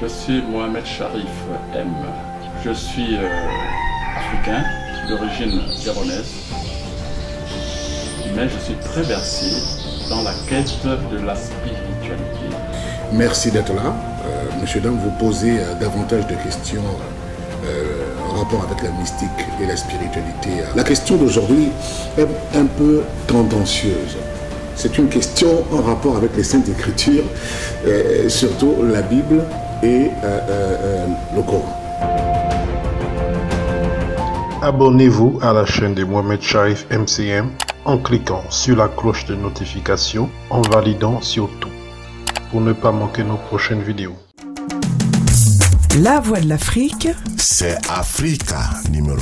Je suis Mohamed Sharif M. Je suis africain d'origine gabonaise, mais je suis très versé dans la quête de la spiritualité. Merci d'être là. Monsieur Dam, vous posez davantage de questions en rapport avec la mystique et la spiritualité. La question d'aujourd'hui est un peu tendancieuse. C'est une question en rapport avec les Saintes Écritures, surtout la Bible et le Coran. Abonnez-vous à la chaîne de Mohamed Sharif MCM en cliquant sur la cloche de notification, en validant sur tout, pour ne pas manquer nos prochaines vidéos. La Voix de l'Afrique, c'est Africa numéro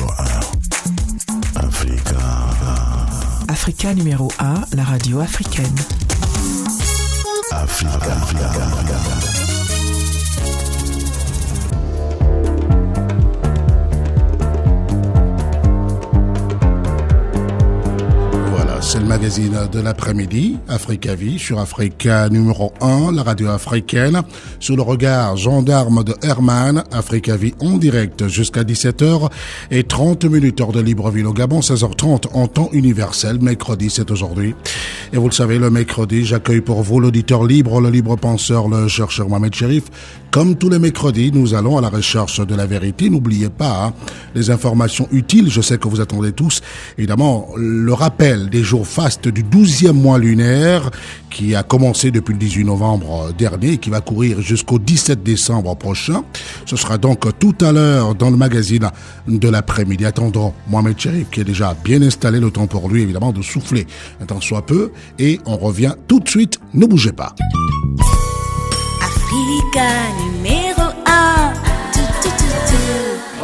1. Africa numéro 1, la radio africaine. Africa. C'est le magazine de l'après-midi, Africa Vie, sur Africa numéro 1, la radio africaine, sous le regard gendarme de Herman, Africa Vie en direct jusqu'à 17h et 30 minutes hors de Libreville au Gabon, 16h30 en temps universel. Mercredi, c'est aujourd'hui. Et vous le savez, le mercredi, j'accueille pour vous l'auditeur libre, le libre penseur, le chercheur Mohamed Sharif. Comme tous les mercredis, nous allons à la recherche de la vérité. N'oubliez pas les informations utiles. Je sais que vous attendez tous, évidemment, le rappel des jours fastes du 12e mois lunaire qui a commencé depuis le 18 novembre dernier et qui va courir jusqu'au 17 décembre prochain. Ce sera donc tout à l'heure dans le magazine de l'après-midi. Attendons Mohamed Sharif qui est déjà bien installé, le temps pour lui évidemment de souffler un temps soit peu, et on revient tout de suite, ne bougez pas. Africa numéro 1.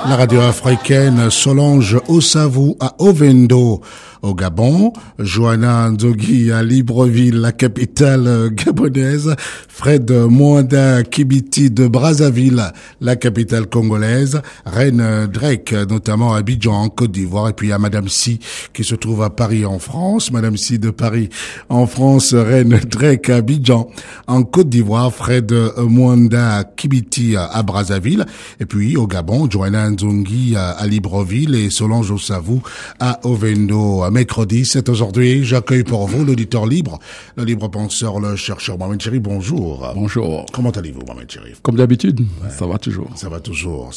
La radio africaine Solange Osavou à Ovendo au Gabon, Johanna Nzogui à Libreville, la capitale gabonaise, Fred Mwanda Kibiti de Brazzaville, la capitale congolaise, Reine Drake notamment à Abidjan en Côte d'Ivoire, et puis il y a Madame Si qui se trouve à Paris en France, Madame Si de Paris en France, Reine Drake à Abidjan en Côte d'Ivoire, Fred Mwanda Kibiti à Brazzaville, et puis au Gabon, Johanna Nzogui à Libreville et Solange Osavou à Ovendo. Mercredi, c'est aujourd'hui. J'accueille pour vous l'auditeur libre, le libre penseur, le chercheur Mohamed Sharif. Bonjour. Bonjour. Comment allez-vous, Mohamed Sharif? Comme d'habitude, ça va toujours. Ça va toujours.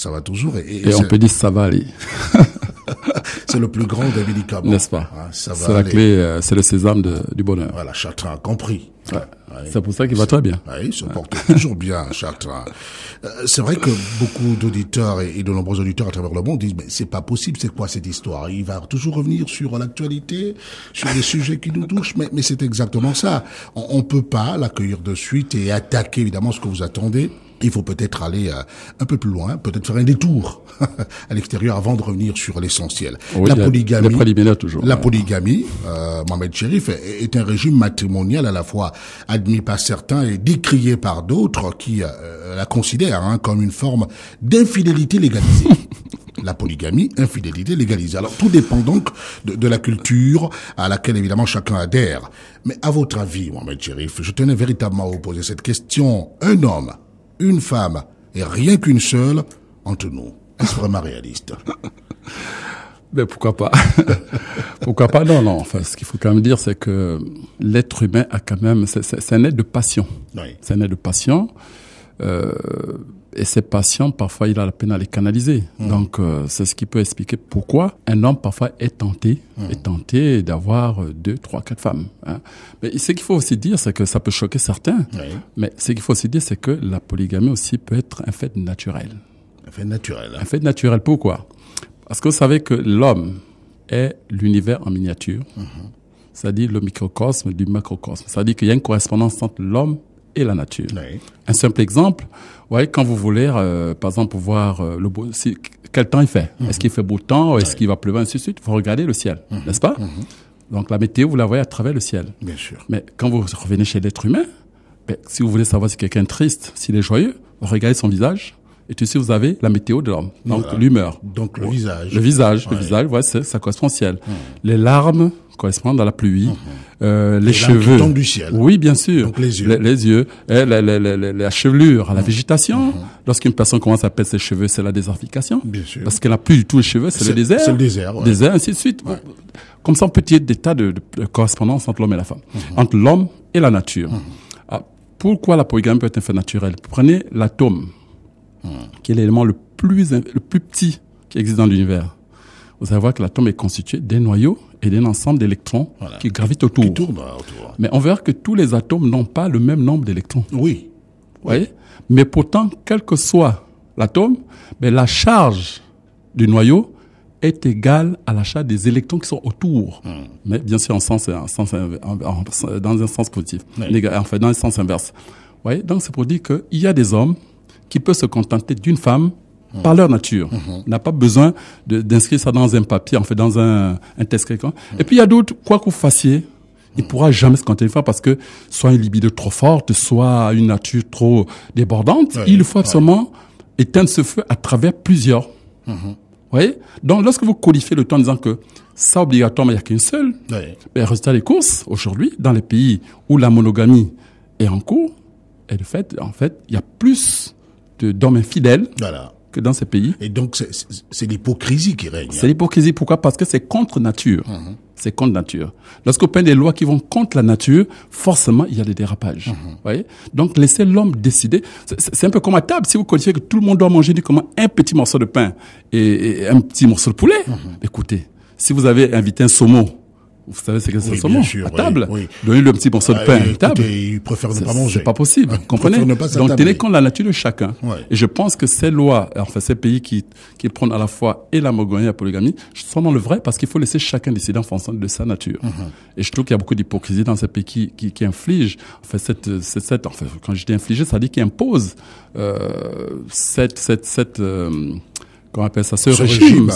Et on peut dire ça va aller. C'est le plus grand des médicaments. N'est-ce pas? Ça va c'est la clé, c'est le sésame du bonheur. Voilà, Chartrain compris. Ouais. Ouais. C'est pour ça qu'il va très bien. Oui, il se porte toujours bien, Chartrain. C'est vrai que beaucoup d'auditeurs et de nombreux auditeurs à travers le monde disent, mais c'est pas possible, c'est quoi cette histoire? Il va toujours revenir sur l'actualité, sur les sujets qui nous touchent, mais c'est exactement ça. On peut pas l'accueillir de suite et attaquer évidemment ce que vous attendez. Il faut peut-être aller un peu plus loin, peut-être faire un détour à l'extérieur avant de revenir sur l'essentiel. Oui, la polygamie, les préliminaires toujours. La polygamie, Mohamed Sharif, est un régime matrimonial à la fois admis par certains et décrié par d'autres qui la considèrent comme une forme d'infidélité légalisée. La polygamie, infidélité légalisée. Alors tout dépend donc de la culture à laquelle évidemment chacun adhère. Mais à votre avis, Mohamed Sharif, je tenais véritablement à vous poser cette question. Un homme, une femme et rien qu'une seule entre nous. Est-ce vraiment réaliste? Mais pourquoi pas? Pourquoi pas? Non. Enfin, ce qu'il faut quand même dire, c'est que l'être humain a quand même, c'est un être de passion. Oui. C'est un être de passion. Et ces passions, parfois, il a la peine à les canaliser. Donc, c'est ce qui peut expliquer pourquoi un homme, parfois, est tenté d'avoir 2, 3, 4 femmes. Hein. Mais ce qu'il faut aussi dire, c'est que ça peut choquer certains. Oui. Mais ce qu'il faut aussi dire, c'est que la polygamie aussi peut être un fait naturel. Un fait naturel. Un fait naturel. Pourquoi? Parce que vous savez que l'homme est l'univers en miniature. C'est-à-dire le microcosme du macrocosme. C'est-à-dire qu'il y a une correspondance entre l'homme et la nature. Oui. Un simple exemple, vous voyez, quand vous voulez, par exemple, voir quel temps il fait. Est-ce qu'il fait beau temps, est-ce qu'il va pleuvoir, ainsi de suite. Vous regardez le ciel, n'est-ce pas? Donc la météo, vous la voyez à travers le ciel. Bien sûr. Mais quand vous revenez chez l'être humain, si vous voulez savoir si quelqu'un est triste, s'il est joyeux, vous regardez son visage Et ici, vous avez la météo de l'homme. Donc, l'humeur. Donc, le visage. Le visage, ça correspond au ciel. Les larmes correspondent à la pluie. Les cheveux. Qui tombent du ciel. Oui, bien sûr. Donc, les yeux. Les yeux. La chevelure, la végétation. Lorsqu'une personne commence à perdre ses cheveux, c'est la désertification. Bien sûr. Parce qu'elle n'a plus du tout les cheveux, c'est le désert. C'est le désert, ouais. Désert, ainsi de suite. Ouais. Comme ça, on peut tirer des tas de correspondances entre l'homme et la femme. Entre l'homme et la nature. Pourquoi la polygamie peut être un fait naturel? Prenez l'atome, qui est l'élément le plus petit qui existe dans l'univers. Vous allez voir que l'atome est constitué d'un noyau et d'un ensemble d'électrons qui gravitent autour. Qui tournent autour. Mais on verra que tous les atomes n'ont pas le même nombre d'électrons. Oui. Vous voyez? Mais pourtant, quel que soit l'atome, la charge du noyau est égale à la charge des électrons qui sont autour. Mais bien sûr, dans un sens positif. Enfin, dans un sens inverse. Vous voyez? Donc, c'est pour dire qu'il y a des hommes qui peuvent se contenter d'une femme par leur nature. On n'a pas besoin d'inscrire ça dans un papier, en fait, dans un test quelconque. Et puis, il y a d'autres, quoi que vous fassiez, il pourra jamais se contenter d'une femme parce que soit une libido trop forte, soit une nature trop débordante. Il faut absolument éteindre ce feu à travers plusieurs. Vous voyez? Donc, lorsque vous codifiez le temps en disant que ça, obligatoirement, il n'y a qu'une seule, résultat des courses, aujourd'hui, dans les pays où la monogamie est en cours, et de fait, en fait, il y a plus d'hommes infidèles que dans ces pays. Et donc, c'est l'hypocrisie qui règne. C'est l'hypocrisie. Pourquoi? Parce que c'est contre nature. C'est contre nature. Lorsqu'on prend des lois qui vont contre la nature, forcément, il y a des dérapages. Vous voyez? Donc, laissez l'homme décider. C'est un peu comme à table. Si vous codifiez que tout le monde doit manger un petit morceau de pain et un petit morceau de poulet, écoutez, si vous avez invité un saumon, vous savez c'est que c'est un saumon à table, donnez-le un petit morceau de pain à table. Il préfère ne pas manger. C'est pas possible, vous comprenez? Donc, tenez compte de la nature de chacun. Et je pense que ces lois, enfin, ces pays qui prennent à la fois et la monogamie et la polygamie, sont dans le vrai parce qu'il faut laisser chacun décider en fonction de sa nature. Et je trouve qu'il y a beaucoup d'hypocrisie dans ces pays qui infligent, enfin, enfin, quand je dis infliger, ça dit qu'ils imposent, comment on appelle ça, ce régime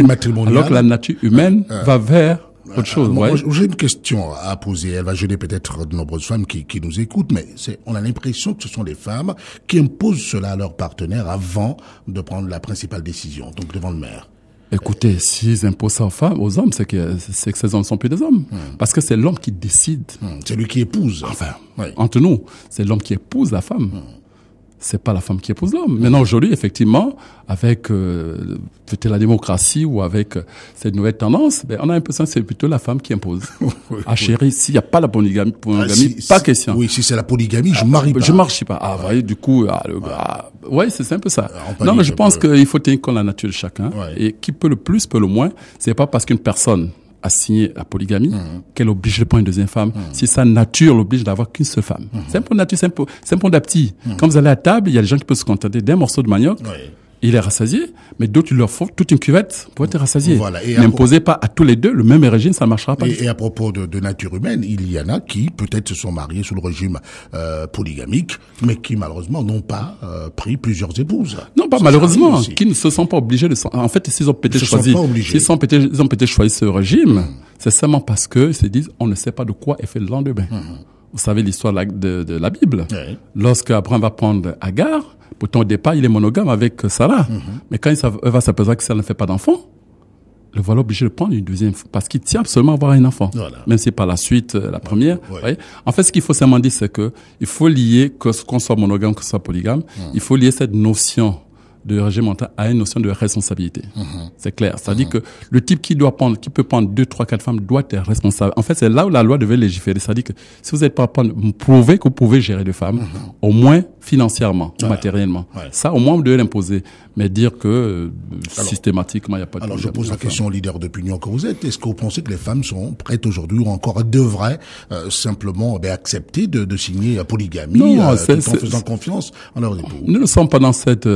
matrimonial. Alors que la nature humaine va vers autre chose. J'ai une question à poser. Elle va gêner peut-être de nombreuses femmes qui nous écoutent, mais on a l'impression que ce sont les femmes qui imposent cela à leurs partenaires avant de prendre la principale décision, donc devant le maire. Écoutez, s'ils imposent ça aux hommes, c'est que ces hommes ne sont plus des hommes. Parce que c'est l'homme qui décide. C'est lui qui épouse. Enfin, entre nous, c'est l'homme qui épouse la femme. C'est pas la femme qui épouse l'homme. Maintenant, aujourd'hui, effectivement, avec peut-être la démocratie ou avec cette nouvelle tendance, on a l'impression que c'est plutôt la femme qui impose. Chérie, s'il n'y a pas la polygamie, pas question. Oui, si c'est la polygamie, je marie pas. Je marie pas. Vous voyez, du coup, c'est un peu ça. Non, mais je pense qu'il faut tenir compte de la nature de chacun. Et qui peut le plus, peut le moins. C'est pas parce qu'une personne a signé la polygamie qu'elle oblige de prendre une deuxième femme. Si sa nature l'oblige d'avoir qu'une seule femme. C'est un peu nature, c'est un peu d'apti. Quand vous allez à table, il y a des gens qui peuvent se contenter d'un morceau de manioc. Il est rassasié, mais d'autres, il leur faut toute une cuvette pour être rassasié. N'imposez pas à tous les deux le même régime, ça ne marchera pas. Et à propos de nature humaine, il y en a qui peut-être se sont mariés sous le régime polygamique, mais qui malheureusement n'ont pas pris plusieurs épouses. Non, pas malheureusement, qui ne se sont pas obligés de... En fait, s'ils ont peut-être choisi ce régime, c'est seulement parce que se disent, on ne sait pas de quoi est fait le lendemain. Vous savez l'histoire de la Bible. Lorsque Abraham va prendre Agar, pourtant au départ il est monogame avec Sarah, mais quand il va s'apercevoir que ça ne fait pas d'enfant, le voilà obligé de prendre une deuxième parce qu'il tient absolument à avoir un enfant, même si par la suite la première. En fait, ce qu'il faut seulement dire, c'est que il faut lier qu'on soit monogame, qu'on soit polygame, il faut lier cette notion de régime mental à une notion de responsabilité. C'est clair. C'est-à-dire que le type qui peut prendre 2, 3, 4 femmes doit être responsable. En fait, c'est là où la loi devait légiférer. C'est-à-dire que si vous n'êtes pas prouver que vous pouvez gérer 2 femmes, au moins financièrement, ou matériellement. Ça, au moins, vous devez l'imposer. Mais dire que systématiquement, il n'y a pas de... Alors, je pose la question au leader d'opinion que vous êtes. Est-ce que vous pensez que les femmes sont prêtes aujourd'hui ou encore devraient simplement accepter de signer la polygamie tout en faisant confiance en leurs époux? Nous ne sommes pas dans cette...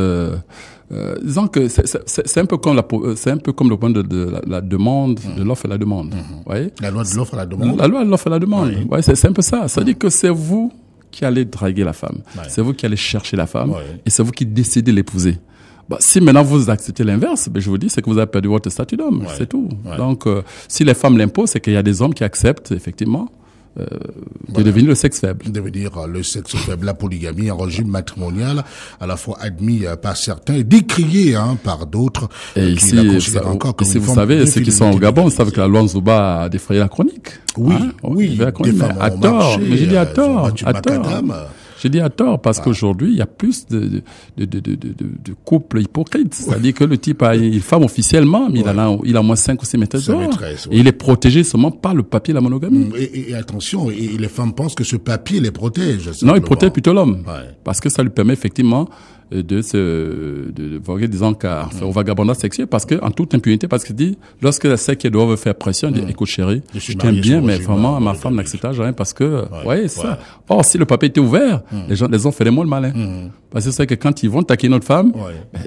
disons que c'est un peu comme le point de la demande, de l'offre et la demande. Voyez? La loi de l'offre et la demande. La loi de l'offre et la demande. Ouais, c'est un peu ça. Ça dit que c'est vous qui allez draguer la femme. C'est vous qui allez chercher la femme. Et c'est vous qui décidez de l'épouser. Si maintenant vous acceptez l'inverse, je vous dis, c'est que vous avez perdu votre statut d'homme. C'est tout. Donc, si les femmes l'imposent, c'est qu'il y a des hommes qui acceptent, effectivement, de devenir le sexe faible. Devenir le sexe faible, la polygamie, un régime matrimonial à la fois admis par certains et décrié par d'autres. Et ici, vous savez, ceux qui sont au Gabon savent que la loi Nzouba a défrayé la chronique. Oui, oui, des femmes à tort. Mais j'ai dit à tort, J'ai dit à tort parce qu'aujourd'hui, il y a plus de couples hypocrites. C'est-à-dire que le type a une femme officiellement, mais il a moins 5 ou 6 maîtresses dehors. Et il est protégé seulement par le papier de la monogamie. Et attention, et les femmes pensent que ce papier les protège. Non, il protège plutôt l'homme. Parce que ça lui permet effectivement de voguer, disons, au vagabondage sexuel, parce que, en toute impunité, parce qu'il dit, lorsque la sec qui doit veut faire pression, il dit, écoute, chérie, je t'aime bien, mais vraiment, ma femme n'acceptera jamais parce que, ça. Or, si le papier était ouvert, les gens feraient moins le malin. Parce que c'est que quand ils vont taquer notre femme,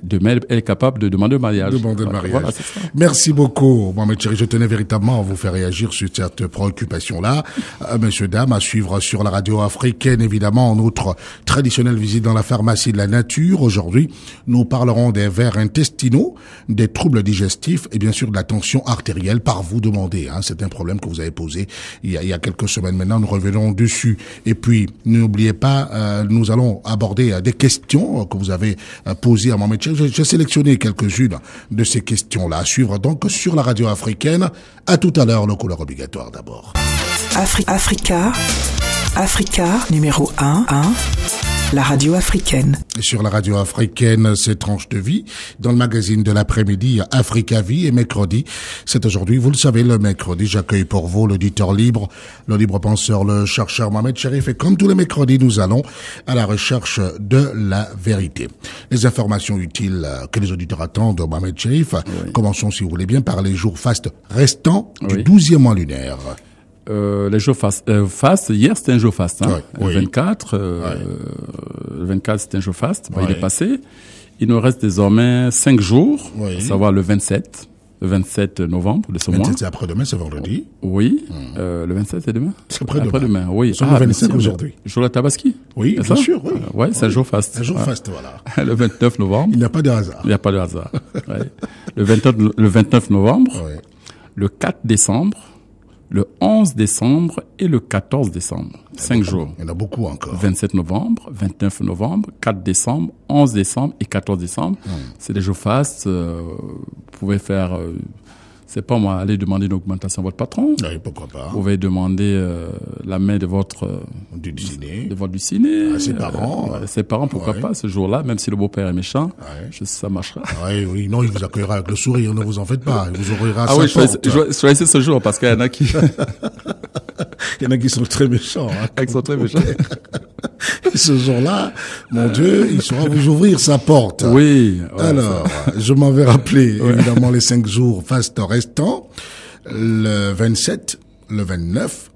demain, elle est capable de demander le mariage. Voilà, c'est ça. Merci beaucoup, Mohamed Chéri. Je tenais véritablement à vous faire réagir sur cette préoccupation-là. Messieurs, dames, à suivre sur la radio africaine, évidemment, notre traditionnelle visite dans la pharmacie de la nature. Aujourd'hui, nous parlerons des vers intestinaux, des troubles digestifs et bien sûr de la tension artérielle par vous demander. C'est un problème que vous avez posé il y a quelques semaines maintenant. Nous revenons dessus. Et puis, n'oubliez pas, nous allons aborder des questions que vous avez posées à Mohamed Chéri. J'ai sélectionné quelques-unes de ces questions-là. À suivre donc sur la radio africaine. À tout à l'heure, le couleur obligatoire d'abord. Africa, numéro 1, la radio africaine. Et sur la radio africaine, c'est Tranche de vie. Dans le magazine de l'après-midi, Africa Vie et mercredi. C'est aujourd'hui, vous le savez, le mercredi, j'accueille pour vous l'auditeur libre, le libre penseur, le chercheur Mohamed Cherif. Et comme tous les mercredis, nous allons à la recherche de la vérité. Les informations utiles que les auditeurs attendent, Mohamed Cherif. Oui. Commençons, si vous voulez bien, par les jours fastes restants du 12e mois lunaire. Les jours fast, hier c'était un jour fast, Le 24, le 24 c'était un jour fast, il est passé. Il nous reste désormais 5 jours, à savoir le 27 novembre de ce mois. C'est après-demain, c'est vendredi. Oui, le 27 c'est demain. C'est après-demain. Oui. C'est le 25 aujourd'hui. Jour de Tabaski. Oui, bien sûr, oui. C'est un jour fast. Un jour fast, voilà. Le 29 novembre. Il n'y a pas de hasard. Il n'y a pas de hasard. Le 29 novembre, le 4 décembre, le 11 décembre et le 14 décembre. 5 jours. Il y en a beaucoup encore. 27 novembre, 29 novembre, 4 décembre, 11 décembre et 14 décembre. C'est des jours fastes. Vous pouvez faire, c'est pas moi, aller demander une augmentation à votre patron. Oui, pourquoi pas. Vous pouvez demander la main de votre du ciné. De votre ciné. À ses parents. Ses parents, pourquoi pas, ce jour-là, même si le beau-père est méchant, ça marchera. Oui, non, il vous accueillera avec le sourire, ne vous en faites pas. Il vous ouvrira sa porte. Choisissez ce jour, parce qu'il y en a qui... Il y en a qui sont très méchants. Ils sont très méchants. Ce jour-là, mon Dieu, il saura vous ouvrir sa porte. Oui. Alors, je m'en vais rappeler, évidemment, les 5 jours fastes restants. Le 27, le 29,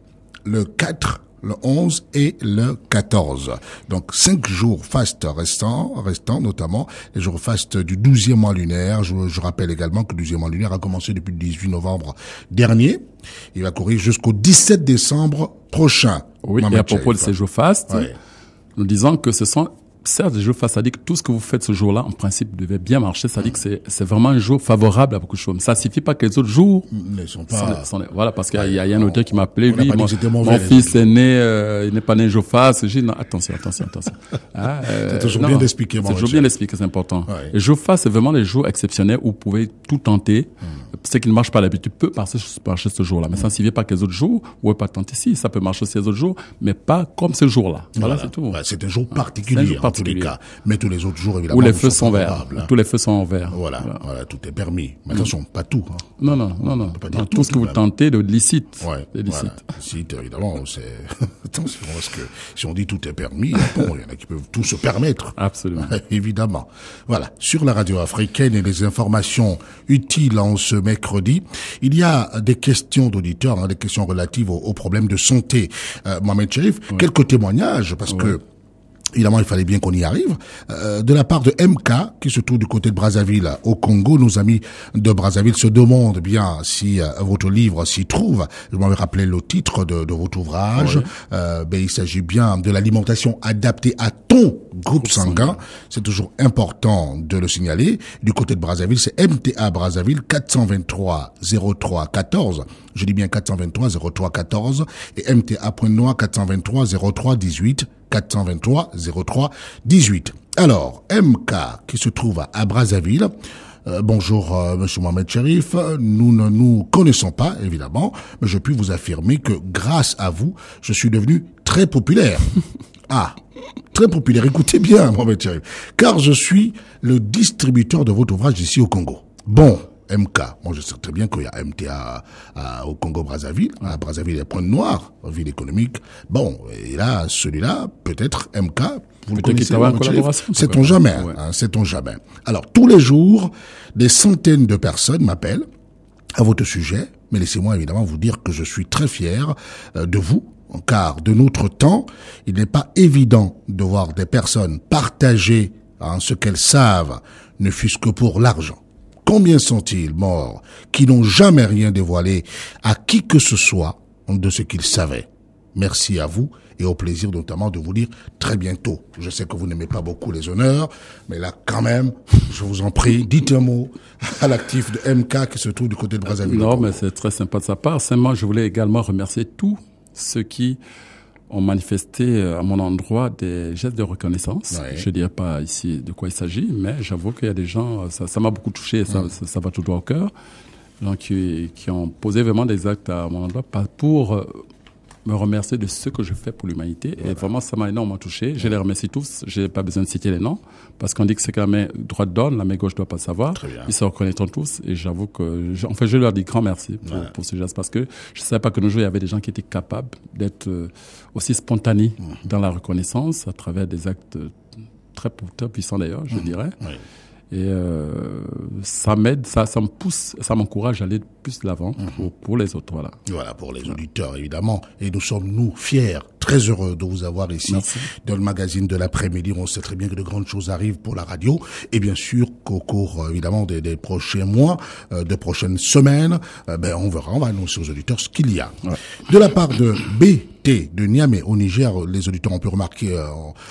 le 4, le 11 et le 14. Donc 5 jours fastes restants, notamment les jours fastes du 12e mois lunaire. Je rappelle également que le 12e mois lunaire a commencé depuis le 18 novembre dernier. Il va courir jusqu'au 17 décembre prochain. Oui, et à propos de ces jours fastes, nous disons que ce sont certes des jours fastes, c'est-à-dire que tout ce que vous faites ce jour-là, en principe, devait bien marcher. C'est-à-dire que c'est vraiment un jour favorable à beaucoup de choses. Mais ça suffit pas que les autres jours ne sont pas. Voilà, parce qu'il y a un auteur qui m'a appelé, lui, mon fils est né, il n'est pas né un jour faste. J'ai dit non, attention. C'est toujours bien d'expliquer. C'est toujours bien d'expliquer, c'est important. Les jours fastes, c'est vraiment les jours exceptionnels où vous pouvez tout tenter. Ce qui ne marche pas d'habitude peut marcher ce jour-là. Mais ça ne suffit pas que les autres jours, vous ne pouvez pas tenter. Si, ça peut marcher aussi les autres jours, mais pas comme ce jour-là. Voilà, c'est tout. C'est un jour particulier. En tous les cas. Mais tous les autres jours, évidemment. Où les feux sont verts. Tous les feux sont en vert. Voilà, tout est permis. Mais attention, pas tout. Non. Tout ce que vous tentez de licite. Licite, évidemment, c'est, attention, parce que si on dit tout est permis, bon, il y en a qui peuvent tout se permettre. Absolument. Évidemment. Voilà. Sur la radio africaine et les informations utiles en ce mercredi, il y a des questions d'auditeurs, des questions relatives aux problèmes de santé. Mohamed Cherif, quelques témoignages, parce que Évidemment, il fallait bien qu'on y arrive. De la part de MK, qui se trouve du côté de Brazzaville, au Congo, nos amis de Brazzaville se demandent bien si votre livre s'y trouve. Je m'avais rappelé le titre de votre ouvrage. Oui. Il s'agit bien de l'alimentation adaptée à ton groupe sanguin. C'est toujours important de le signaler. Du côté de Brazzaville, c'est MTA Brazzaville 423 03 14. Je dis bien 423 03 14 et MTA Pointe-Noire 423 03 18. 423 03 18. Alors, MK, qui se trouve à Brazzaville. Bonjour, monsieur Mohamed Cherif. Nous ne nous connaissons pas, évidemment, mais je puis vous affirmer que grâce à vous, je suis devenu très populaire. Ah, très populaire. Écoutez bien, Mohamed Cherif. Car je suis le distributeur de votre ouvrage ici au Congo. Bon. MK. Moi, je sais très bien qu'il y a MTA au Congo-Brazzaville. À Brazzaville, il y a Pointe-Noire, ville économique. Bon, et là, celui-là, peut-être MK, vous le connaissez. Sait-on jamais, ouais. Sait-on jamais. Alors, tous les jours, des centaines de personnes m'appellent à votre sujet. Mais laissez-moi évidemment vous dire que je suis très fier de vous. Car de notre temps, il n'est pas évident de voir des personnes partager ce qu'elles savent, ne fût-ce que pour l'argent. Combien sont-ils morts qui n'ont jamais rien dévoilé à qui que ce soit de ce qu'ils savaient? Merci à vous et au plaisir notamment de vous lire très bientôt. Je sais que vous n'aimez pas beaucoup les honneurs, mais là quand même, je vous en prie, dites un mot à l'actif de MK qui se trouve du côté de Brazzaville. Non, mais c'est très sympa de sa part. Simplement, je voulais également remercier tous ceux qui ont manifesté à mon endroit des gestes de reconnaissance. Oui. Je ne dirais pas ici de quoi il s'agit, mais j'avoue qu'il y a des gens, ça m'a beaucoup touché, et ça va tout droit au cœur, des gens qui ont posé vraiment des actes à mon endroit pour me remercier de ce que je fais pour l'humanité. Voilà. Et vraiment, ça m'a énormément touché. Je les remercie tous. Je n'ai pas besoin de citer les noms, parce qu'on dit que c'est que la main droite donne, la main gauche ne doit pas savoir. Ils se reconnaîtront tous. Et j'avoue que, je leur dis grand merci pour ce geste, parce que je ne savais pas que nos jours, il y avait des gens qui étaient capables d'être aussi spontanés dans la reconnaissance à travers des actes très puissants d'ailleurs, je dirais. Oui. Et ça m'aide, ça me pousse, ça m'encourage à aller plus de l'avant pour les autres. Voilà, pour les auditeurs, évidemment. Et nous sommes, nous, fiers, très heureux de vous avoir ici. Merci. Dans le magazine de l'après-midi. On sait très bien que de grandes choses arrivent pour la radio. Et bien sûr qu'au cours, évidemment, des prochains mois, de prochaines semaines, on va annoncer aux auditeurs ce qu'il y a. Ouais. De la part de de Niamey au Niger, les auditeurs ont pu remarquer,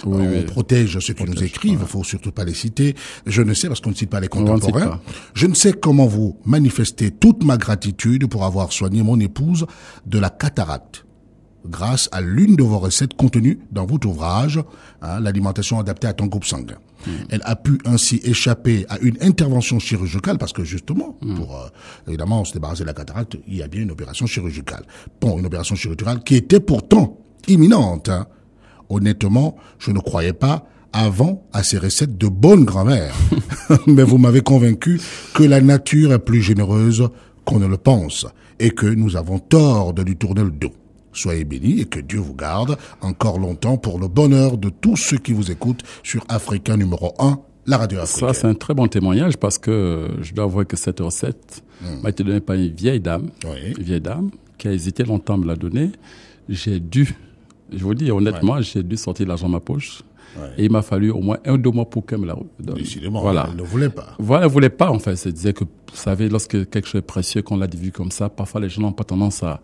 on protège ceux qui nous écrivent, il faut surtout pas les citer. Je ne sais, parce qu'on ne cite pas les contemporains, je ne sais comment vous manifester toute ma gratitude pour avoir soigné mon épouse de la cataracte, grâce à l'une de vos recettes contenues dans votre ouvrage, l'alimentation adaptée à ton groupe sanguin. Elle a pu ainsi échapper à une intervention chirurgicale, parce que justement, pour évidemment se débarrasser de la cataracte, il y a bien une opération chirurgicale. Bon, une opération chirurgicale qui était pourtant imminente. Honnêtement, je ne croyais pas avant à ces recettes de bonne grand-mère. Mais vous m'avez convaincu que la nature est plus généreuse qu'on ne le pense et que nous avons tort de lui tourner le dos. Soyez bénis et que Dieu vous garde encore longtemps pour le bonheur de tous ceux qui vous écoutent sur Africa numéro 1, la radio africaine. Ça, c'est un très bon témoignage, parce que je dois avouer que cette recette m'a été donnée par une vieille dame, qui a hésité longtemps à me la donner. Je vous dis honnêtement, j'ai dû sortir l'argent de ma poche. Ouais. Et il m'a fallu au moins 1-2 mois pour qu'elle me la donne. Décidément, voilà. Elle ne voulait pas. Voilà, elle ne voulait pas, en fait. Elle disait que, vous savez, lorsque quelque chose est précieux, qu'on l'a vu comme ça, parfois les gens n'ont pas tendance à...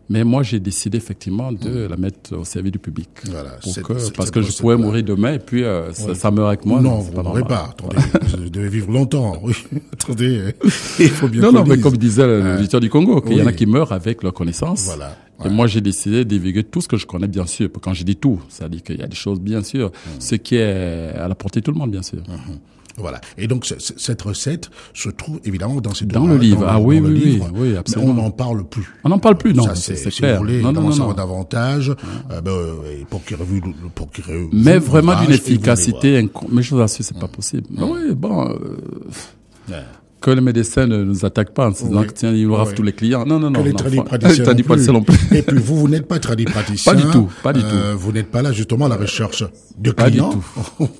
Mais moi, j'ai décidé effectivement de la mettre au service du public. Voilà, parce que je pouvais mourir demain et puis ça meurt avec moi. Non, vous ne mourrez pas. Attendez, vous devez vivre longtemps. Oui, attendez, il faut bien. Non, mais comme disait l'auditeur du Congo, qu'il y en a qui meurent avec leur connaissance. Voilà. Et moi, j'ai décidé d'éviter tout ce que je connais, bien sûr. Quand je dis tout, ça dit qu'il y a des choses, bien sûr, ce qui est à la portée de tout le monde, bien sûr. Voilà. Et donc, cette recette se trouve évidemment dans le livre. Oui, absolument. Mais on n'en parle plus. On n'en parle plus, non. Ça, c'est clair. Si vous voulez en savoir davantage, pour qu'il mais vraiment d'une efficacité, mais je vous assure, c'est pas possible. Oui, bon, que les médecins ne nous attaquent pas en se disant que tiens, ils ravent tous les clients. Non. Que les tradipraticiens non plus. Et puis vous n'êtes pas tradipraticien. Pas du tout. Vous n'êtes pas là justement à la recherche de clients.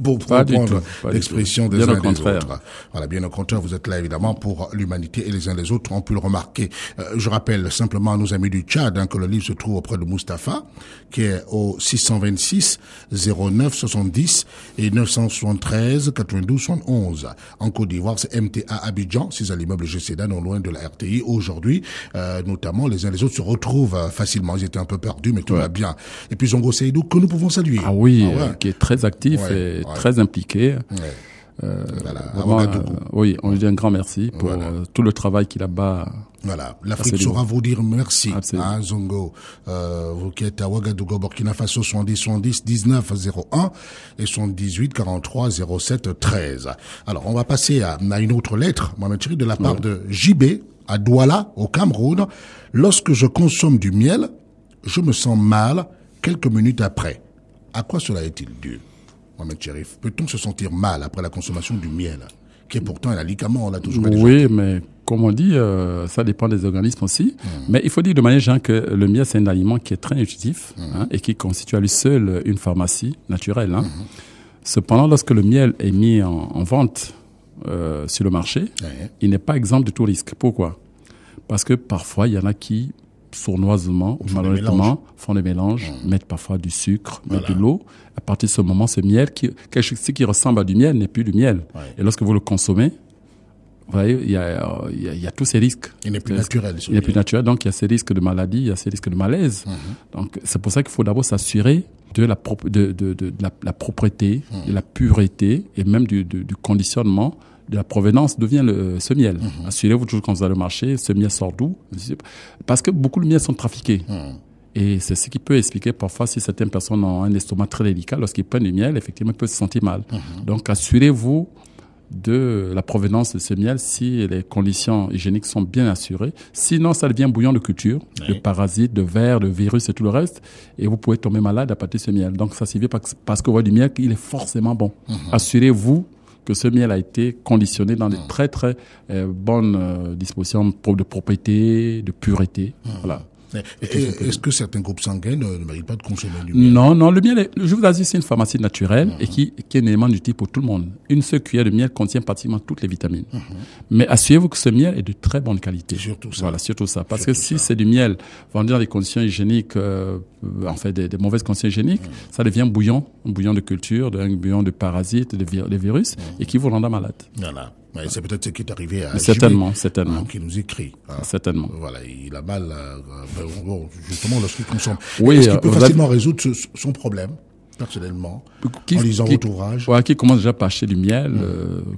Pour prendre l'expression des uns et des autres. Voilà, bien au contraire, vous êtes là évidemment pour l'humanité et les uns les autres ont pu le remarquer. Je rappelle simplement à nos amis du Tchad que le livre se trouve auprès de Mustapha, qui est au 626 09 70 et 973 92 71. En Côte d'Ivoire, c'est MTA Abidjan, c'est à l'immeuble GCDA, non loin de la RTI. Aujourd'hui, notamment, les uns les autres se retrouvent facilement. Ils étaient un peu perdus, mais tout va bien. Et puis Zongo Seydou, que nous pouvons saluer. Ah oui, qui est très actif et très impliqué. Vraiment, oui, on lui dit un grand merci pour tout le travail qu'il a bas. Voilà, l'Afrique saura vous dire merci. Hein, Zongo, vous qui êtes à Ouagadougou, Burkina Faso, 70 70 19 01 et 78 43 07 13. Alors, on va passer à une autre lettre, Mohamed Chéri, de la part de JB à Douala, au Cameroun. Lorsque je consomme du miel, je me sens mal quelques minutes après. À quoi cela est-il dû, Mohamed Cherif? Peut-on se sentir mal après la consommation du miel, qui est pourtant un aliment, on l'a toujours dit. Oui, mais comme on dit, ça dépend des organismes aussi. Mais il faut dire de manière générale que le miel, c'est un aliment qui est très nutritif et qui constitue à lui seul une pharmacie naturelle. Cependant, lorsque le miel est mis en vente sur le marché, il n'est pas exempt de tout risque. Pourquoi? Parce que parfois, il y en a qui sournoisement ou malhonnêtement font des mélanges, mettent parfois du sucre, mettent de l'eau. À partir de ce moment, ce miel, quelque chose qui ressemble à du miel, n'est plus du miel. Et lorsque vous le consommez, vous voyez, il y a tous ces risques. Il n'est plus naturel. Il n'est plus naturel, donc il y a ces risques de maladie, il y a ces risques de malaise. Donc c'est pour ça qu'il faut d'abord s'assurer de la propreté, de la pureté et même du conditionnement, de la provenance devient ce miel. Assurez-vous toujours quand vous allez au marché, ce miel sort d'où? Parce que beaucoup de miel sont trafiqués. Et c'est ce qui peut expliquer parfois si certaines personnes ont un estomac très délicat, lorsqu'ils prennent du miel, effectivement, ils peuvent se sentir mal. Donc assurez-vous de la provenance de ce miel si les conditions hygiéniques sont bien assurées. Sinon, ça devient bouillon de culture, de parasites, de vers, de virus et tout le reste. Et vous pouvez tomber malade à partir de ce miel. Donc ça signifie parce que vous voyez du miel, il est forcément bon. Assurez-vous que ce miel a été conditionné dans de très très bonnes dispositions de propriété, de pureté. Voilà. Est-ce que certains groupes sanguins ne méritent pas de consommer du miel? Non, le miel, je vous assure, c'est une pharmacie naturelle et qui est un élément utile pour tout le monde. Une seule cuillère de miel contient pratiquement toutes les vitamines. Mais assurez-vous que ce miel est de très bonne qualité. Surtout ça. Voilà, surtout ça. Parce que si c'est du miel vendu dans des conditions hygiéniques, en fait des mauvaises conditions hygiéniques, ça devient un bouillon de culture, un bouillon de parasites, de virus, et qui vous rendra malade. Voilà. C'est peut-être ce qui est arrivé à certainement. Qui nous écrit. Certainement. Voilà, il a mal, justement, lorsqu'il consomme. Oui, est-ce qu'il peut facilement résoudre son problème, personnellement, en lisant votre ouvrage? Qui commence déjà par acheter du miel,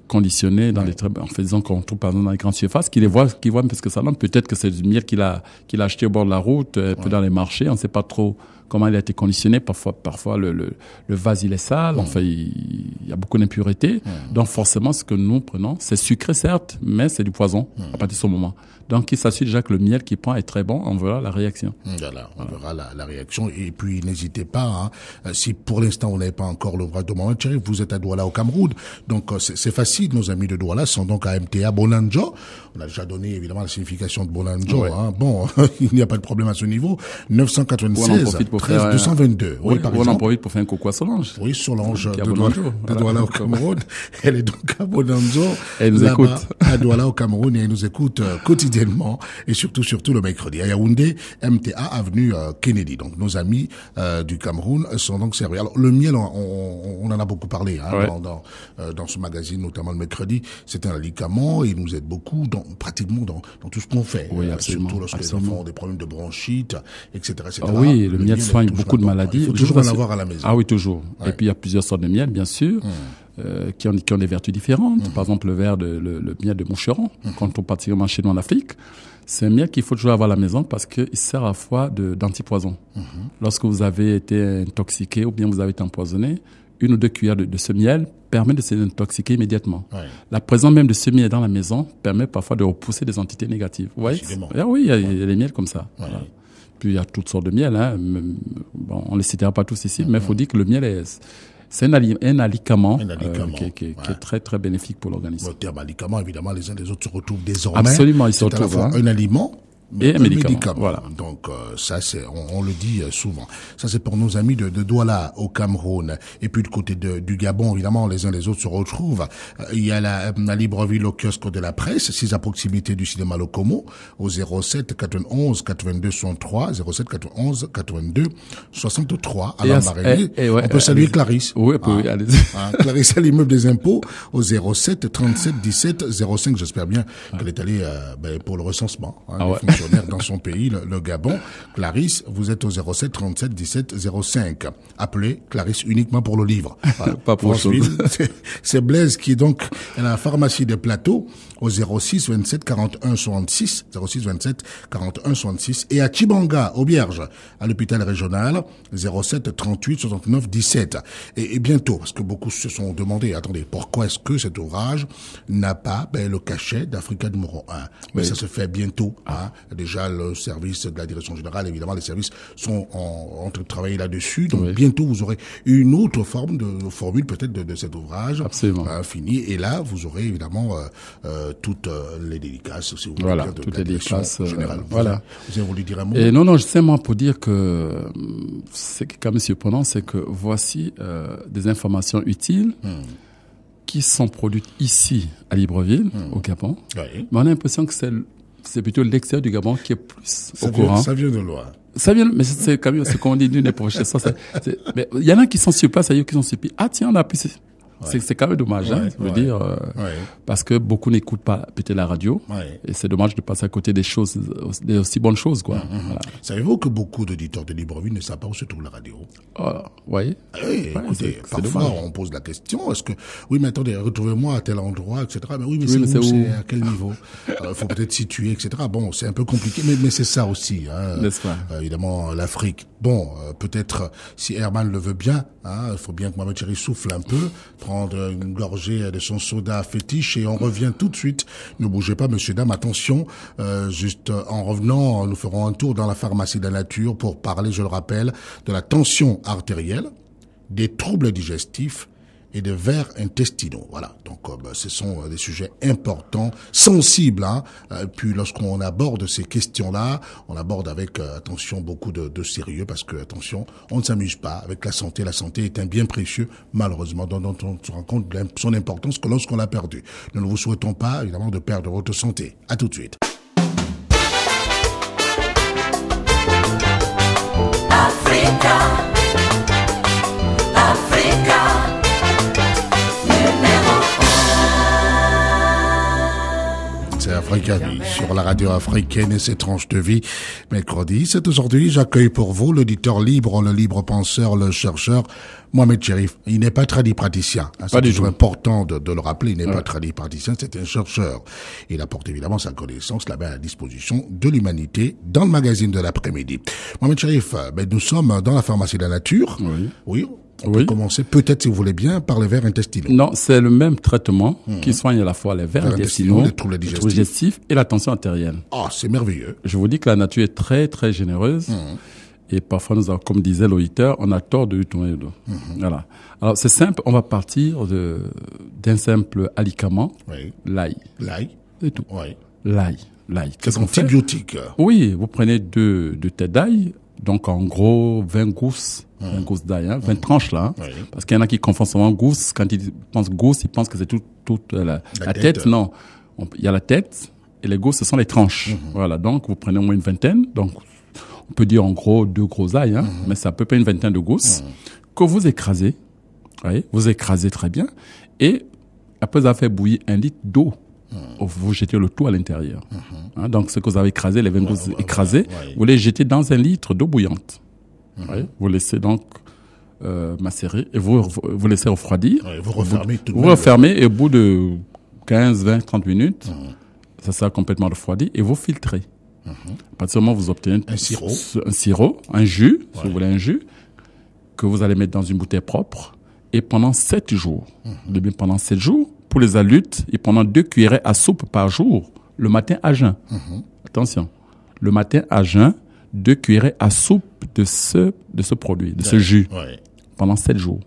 conditionné dans en faisant qu'on trouve par exemple dans les grandes surfaces, qui voit parce que ça donne, peut-être que c'est du miel qu'il a acheté au bord de la route, peu dans les marchés, on ne sait pas trop comment il a été conditionné. Parfois le vase il est sale, enfin il y a beaucoup d'impuretés. Donc forcément ce que nous prenons, c'est sucré certes, mais c'est du poison à partir de ce moment. Donc il s'assure déjà que le miel qu'il prend est très bon, on verra la réaction. Voilà, on verra la réaction. Et puis n'hésitez pas, si pour l'instant vous n'avez pas encore l'ouvrage de Mohamed Cherif, vous êtes à Douala au Cameroun. Donc c'est facile, nos amis de Douala sont donc à MTA Bonanjo. On a déjà donné évidemment la signification de Bonanjo. Bon, il n'y a pas de problème à ce niveau. 996 13 222. Oui, on en profite pour faire un coucou à Solange. Oui, Solange de Douala au Cameroun. Elle est donc à Bonanjo. Elle nous écoute. À Douala au Cameroun et elle nous écoute quotidiennement et surtout le mercredi. À Yaoundé, MTA avenue Kennedy. Donc nos amis du Cameroun sont donc servis. Alors le miel, on en a beaucoup parlé dans ce magazine, notamment le mercredi. C'est un médicament et il nous aide beaucoup pratiquement dans tout ce qu'on fait. Oui, absolument. Surtout lorsque les enfants ont des problèmes de bronchite, etc. Oui, le miel soigne beaucoup de maladies. Il faut toujours en avoir à la maison. Ah oui, toujours. Et puis il y a plusieurs sortes de miel, bien sûr. Qui ont des vertus différentes. Par exemple, le miel de moucheron, quand on particulièrement chez nous en Afrique, c'est un miel qu'il faut toujours avoir à la maison parce qu'il sert à la fois d'antipoison. Lorsque vous avez été intoxiqué ou bien vous avez été empoisonné, 1 ou 2 cuillères de ce miel permet de s'intoxiquer immédiatement. La présence même de ce miel dans la maison permet parfois de repousser des entités négatives. Vous voyez? Oui, il y a des miels comme ça. Voilà. Puis il y a toutes sortes de miel. Bon, on ne les citera pas tous ici, mais il faut dire que le miel C'est un alicament, qui ouais. est très très bénéfique pour l'organisme. Le terme alicament, évidemment, les uns les autres se retrouvent désormais. Absolument, ils se C'est à la retrouvent. fois un aliment Et un médicament. Voilà. Donc ça c'est, on le dit souvent. Ça c'est pour nos amis de Douala au Cameroun. Et puis du côté du Gabon, évidemment, les uns les autres se retrouvent. Il y a la Libreville au kiosque de la presse, 6 à proximité du cinéma Locomo, au 07 91 82 63, 07 91 82 63 à Lambaréné. Ouais, on peut saluer Clarisse. Oui, allez-y. Clarisse à l'immeuble des impôts au 07 37 17 05. J'espère bien qu'elle est allée pour le recensement. Dans son pays, le Gabon. Clarisse, vous êtes au 07 37 17 05. Appelez Clarisse uniquement pour le livre. Voilà. Pas pour autre chose. C'est Blaise qui est donc à la pharmacie des plateaux au 06 27 41 66, 06 27 41 66, et à Chibanga, au Bierge, à l'hôpital régional, 07 38 69 17. Et bientôt, parce que beaucoup se sont demandé, attendez, pourquoi est-ce que cet ouvrage n'a pas le cachet d'Africa numéro 1? Mais ça se fait bientôt, hein. Déjà, le service de la direction générale, évidemment, les services sont en train de travailler là-dessus. Donc, bientôt, vous aurez une autre forme de formule, peut-être, de cet ouvrage. Absolument. Fini. Et là, vous aurez, évidemment, toutes les dédicaces, si vous voulez, voilà, de toutes la les dédicaces générale. Voilà. Vous avez voulu dire un mot? Et non, justement, pour dire que c'est quand même surprenant, c'est que voici des informations utiles qui sont produites ici, à Libreville, au Gabon. Oui. Mais on a l'impression que c'est plutôt l'extérieur du Gabon qui est plus au courant. Ça vient de loin. Ça vient, mais c'est quand même ce qu'on dit d'une époque. Mais il y en a qui sont sur place, il y en a qui sont surpris. Ah tiens, on a plus. C'est quand même dommage, hein, je veux dire, parce que beaucoup n'écoutent pas peut-être la radio, et c'est dommage de passer à côté des choses, des aussi bonnes choses, quoi. Voilà. Savez-vous que beaucoup d'auditeurs de Libreville ne savent pas où se trouve la radio? Oui. Écoutez, parfois dommage. on pose la question, est-ce que, oui, mais attendez, retrouvez-moi à tel endroit, etc. Mais oui, mais c'est où? C'est à quel niveau? Il faut peut-être situer, etc. Bon, c'est un peu compliqué, mais c'est ça aussi, hein. N'est-ce pas? Évidemment, l'Afrique. Bon, peut-être, si Herman le veut bien, il faut bien que Mohamed Chéri souffle un peu, prendre une gorgée de son soda fétiche, et on revient tout de suite. Ne bougez pas, messieurs, dames, attention. Juste en revenant, nous ferons un tour dans la pharmacie de la nature pour parler, je le rappelle, de la tension artérielle, des troubles digestifs et des vers intestinaux. Voilà. Donc, ce sont des sujets importants, sensibles, hein. Puis, lorsqu'on aborde ces questions-là, on aborde avec, attention, beaucoup de sérieux, parce que, attention, on ne s'amuse pas avec la santé. La santé est un bien précieux, malheureusement, dont on se rend compte de son importance que lorsqu'on l'a perdu. Nous ne vous souhaitons pas, évidemment, de perdre votre santé. À tout de suite. C'est Africa Vie sur la radio africaine et ses tranches de vie. Mercredi, c'est aujourd'hui, j'accueille pour vous l'auditeur libre, le libre penseur, le chercheur, Mohamed Cherif. Il n'est pas tradipraticien. C'est toujours important de le rappeler. Il n'est pas tradipraticien, c'est un chercheur. Il apporte évidemment sa connaissance là-bas à la disposition de l'humanité dans le magazine de l'après-midi. Mohamed Cherif, nous sommes dans la pharmacie de la nature. Oui. On peut commencer peut-être, si vous voulez bien, par les vers intestinaux. Non, c'est le même traitement qui soigne à la fois les vers intestinaux, les troubles digestifs et la tension artérielle. Ah, c'est merveilleux. Je vous dis que la nature est très, très généreuse. Et parfois, nous avons, comme disait l'auditeur, on a tort de lui tourner le dos. Voilà. Alors, c'est simple. On va partir d'un simple alicament. L'ail. L'ail. C'est tout. Oui. L'ail. C'est un antibiotique. Oui. Vous prenez deux têtes d'ail. Donc, en gros, 20 gousses. 20 gousses d'ail, 20 tranches, là. Parce qu'il y en a qui confondent souvent gousse. Quand ils pensent gousse, ils pensent que c'est toute la tête. Non. Il y a la tête. Et les gousses, ce sont les tranches. Voilà. Donc, vous prenez au moins une vingtaine. Donc, on peut dire en gros 2 gros ail, mais c'est à peu près une vingtaine de gousses que vous écrasez. Vous écrasez très bien. Et après avoir fait bouillir 1 litre d'eau, vous jetez le tout à l'intérieur. Donc, ce que vous avez écrasé, les 20 gousses écrasées, vous les jetez dans 1 litre d'eau bouillante. Vous laissez donc macérer et vous laissez refroidir. Vous refermez tout de même. Vous refermez et au bout de 15, 20, 30 minutes, ça sera complètement refroidi et vous filtrez. À partir du moment où vous obtenez un sirop, un jus, si vous voulez un jus, que vous allez mettre dans une bouteille propre, et pendant 7 jours, pendant 7 jours, pour les adultes, et pendant 2 cuillerées à soupe par jour, le matin à jeun. Attention, le matin à jeun, 2 cuillerées à soupe de ce produit, de ce jus, pendant 7 jours.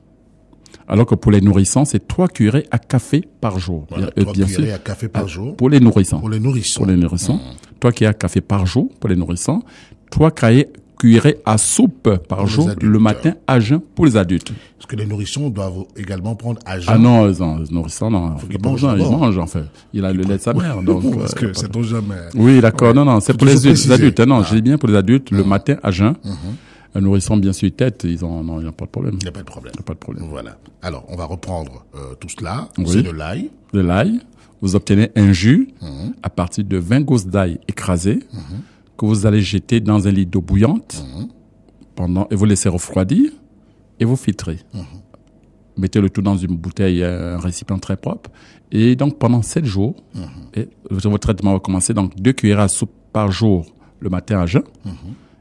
Alors que pour les nourrissons, c'est 3 cuillerées à café par jour. Voilà, 3 cuillerées à café par jour. Pour les nourrissons. Pour les nourrissons. Pour les nourrissons. 3 cuillerées à café par jour pour les nourrissons. 3 cuillerées à soupe par jour le matin à jeun pour les adultes. Parce que les nourrissons doivent également prendre à jeun. Ah non, les nourrissons, non. Ils mangent, en fait. Il a le lait de sa mère. Donc, parce que c'est ton jamais. Oui, d'accord. Ouais. Non, c'est pour les adultes. Non, je dis bien pour les adultes, le matin à jeun. Un nourrisson, bien sûr, tête, il n'y a pas de problème. Il n'y a pas de problème. Voilà. Alors, on va reprendre tout cela. Oui. C'est de l'ail. De l'ail. Vous obtenez un jus à partir de 20 gousses d'ail écrasées que vous allez jeter dans un lit d'eau bouillante et vous laissez refroidir et vous filtrez. Mettez le tout dans une bouteille, un récipient très propre. Et donc, pendant 7 jours, et votre traitement va commencer. Donc, 2 cuillerées à soupe par jour le matin à jeun.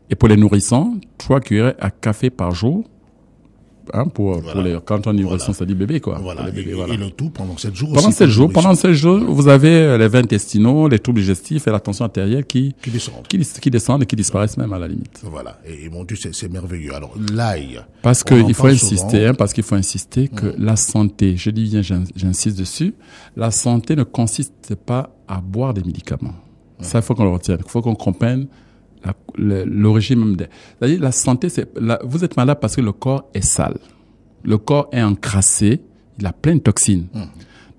Et pour les nourrissons, 3 cuillerées à café par jour. Pour les, quand on est nourrisson, ça dit bébé, quoi. Voilà. Et le tout pendant 7 jours. Pendant 7 jours, vous avez les veins intestinaux, les troubles digestifs et la tension artérielle qui descendent et qui disparaissent même à la limite. Voilà. Et mon Dieu, c'est merveilleux. Alors, l'ail. Parce qu'il faut insister, que la santé, je dis bien, j'insiste dessus, la santé ne consiste pas à boire des médicaments. Ça, il faut qu'on le retienne. Il faut qu'on comprenne l'origine même c'est-à-dire la santé, vous êtes malade parce que le corps est sale. Le corps est encrassé, il a plein de toxines.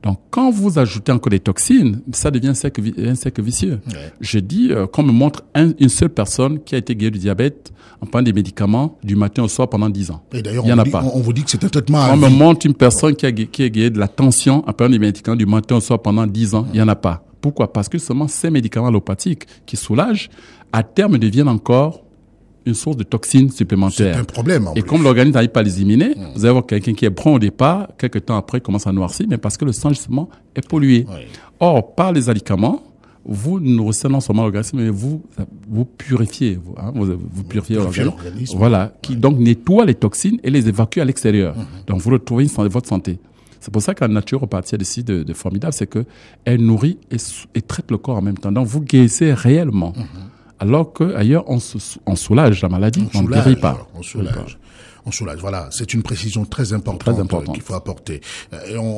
Donc, quand vous ajoutez encore des toxines, ça devient un cercle vicieux. Je dis, qu'on me montre une seule personne qui a été guérie du diabète en prenant des médicaments du matin au soir pendant 10 ans. Et d'ailleurs, on vous dit que c'est un traitement à vie. vie. On me montre une personne qui est guérie de la tension en prenant des médicaments du matin au soir pendant 10 ans. Il n'y en a pas. Pourquoi? Parce que seulement ces médicaments allopathiques qui soulagent, à terme, deviennent encore une source de toxines supplémentaires. C'est un problème. Et comme l'organisme n'arrive pas à les éliminer, vous allez avoir quelqu'un qui est brun au départ, quelques temps après, commence à noircir, mais parce que le sang, justement, est pollué. Or, par les médicaments, vous nourrissez non seulement l'organisme, mais vous purifiez, vous purifiez l'organisme. Voilà. Qui donc nettoie les toxines et les évacue à l'extérieur. Donc, vous retrouvez votre santé. C'est pour ça que la naturopathie a décidé de formidable, c'est que elle nourrit et traite le corps en même temps. Donc, vous guérissez réellement. Alors qu'ailleurs, on soulage la maladie, on ne guérit pas. On soulage. Voilà, c'est une précision très importante qu'il faut apporter.